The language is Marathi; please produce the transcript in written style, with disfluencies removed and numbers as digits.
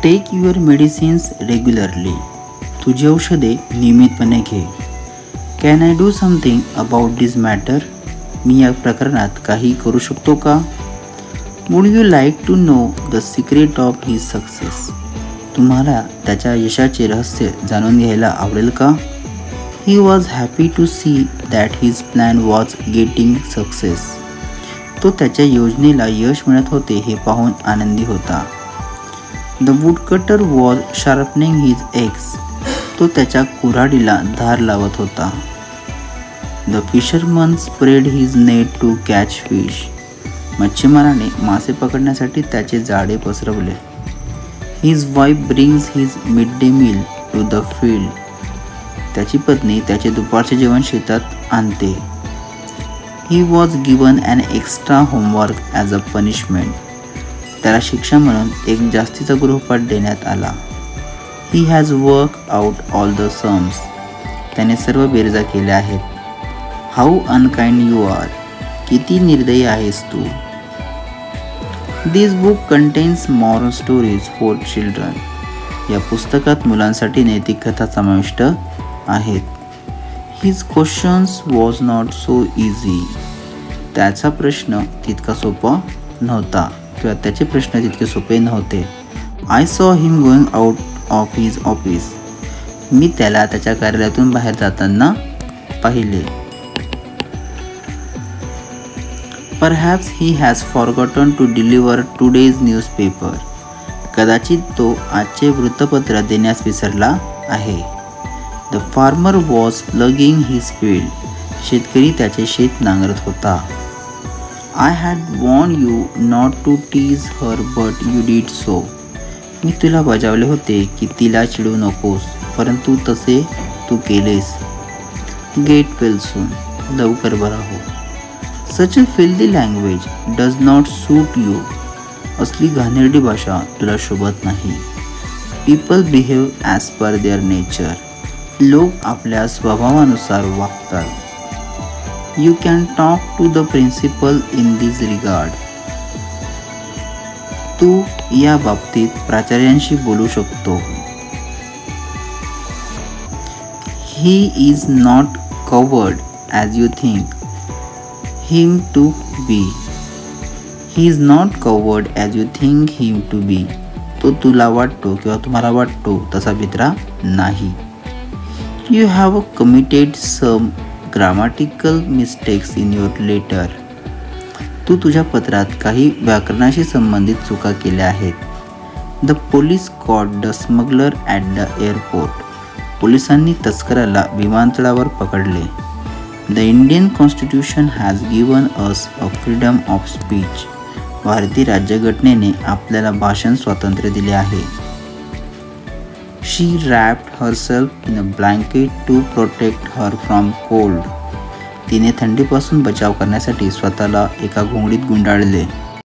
Take your medicines regularly. तुझी औषधे नियमितपणे घे. Can I do something about this matter. मी या प्रकरणात काही करू शकतो का? Would you like to know the secret of his success. तुम्हाला त्याच्या यशाचे रहस्य जाणून घ्यायला आवडेल का? He was happy to see that his plan was getting success. तो त्याच्या योजनेला यश मिळत होते हे पाहून आनंदी होता. The woodcutter was sharpening his axe. तो त्याच्या कुऱ्हाडीला धार लावत होता. The fisherman spread his net to catch fish. मच्छीमाराने मासे पकडण्यासाठी त्याचे जाळे पसरवले. His wife brings his mid day meal to the field. त्याची पत्नी त्याचे दुपारचे जेवण शेतात आणते. He was given an extra homework as a punishment. त्याला शिक्षा म्हणून एक जास्तीचा गृहपाठ देण्यात आला. He has work out all the sums. त्याने सर्व बेरजा केल्या आहेत. How unkind you are. किती निर्दयी आहेस तू. This book contains moral stories for children. या पुस्तकात मुलांसाठी नैतिक कथा समाविष्ट आहेत. His questions was not so easy. त्याचा प्रश्न तितका सोपा नव्हता किंवा त्याचे प्रश्न तितके सोपे नव्हते. I saw him going out of his office. मी त्याला त्याच्या कार्यालयातून बाहेर जाताना पाहिले. Perhaps he has forgotten to deliver today's newspaper. कदाचित तो आजचे वृत्तपत्र देण्यास विसरला आहे. The farmer was plugging his field. शेतकरी त्याचे शेत नांगरत होता. I had warned you not to tease her but you did so. मी तुला बजावले होते की तिला चिडू नकोस, परंतु तसे तू केलेस. Get well soon. लवकर बरा हो. Such a filthy language does not suit you. असली घाणेरडी भाषा तुला शोभत नाही. People behave as per their nature. लोक आपल्या स्वभावानुसार वागतात. You can talk to the principal in this regard. तू या बाबतीत प्राचार्यांशी बोलू शकतो. He is not coward as you think him to be. He is not coward as you think him to be. तो तुला वाटतो किंवा तुम्हाला वाटतो तसा भित्रा नाही. You have committed some grammatical mistakes in your letter. तू तुझ्या पत्रात काही व्याकरणाशी संबंधित चुका केल्या आहेत. The police caught the smuggler at the airport. पोलिसांनी तस्कराला विमानतळावर पकडले. The Indian constitution has given us a freedom of speech. भारतीय राज्यघटनेने आपल्याला भाषण स्वातंत्र्य दिले आहे. She wrapped herself in a blanket to protect her from cold. तिने थंडीपासून बचाव करण्यासाठी स्वतःला एका घोंगडीत गुंडाळले.